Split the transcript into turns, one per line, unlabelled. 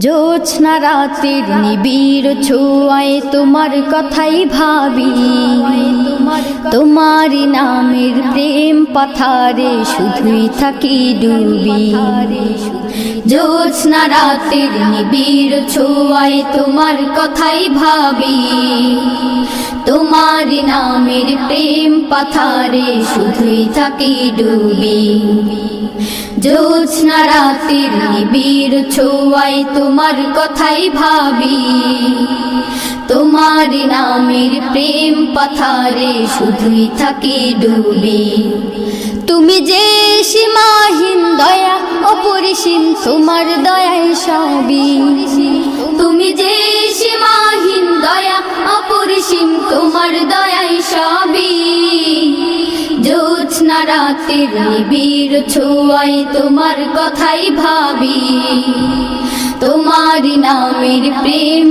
জোছনা রাতের নিবিড় ছোঁয়ায় তোমার কথাই ভাবি, তোমার নামের প্রেম পাথারে শুধুই থাকি ডুবি। জোছনা রাতের নিবিড় ছোঁয়ায় তোমার কথাই ভাবি, তোমার নামের প্রেম পাথারে শুধুই থাকি ডুবি। জোছনা রাতের নিবিড় ছোঁয়ায় তোমার কথাই ভাবি, তোমার নামের প্রেম পাথারে শুধুই থাকি ডুবি। তুমি যে সীমাহীন দয়া অপরিসীম তোমার দয়ায় সবই, তুমি যে সীমাহীন দয়া অপরিসীম তোমার দয়ায় সবই। জোছনা রাতের নিবিড় ছোঁয়ায় তোমার কথাই ভাবি, তোমার নামের প্রেম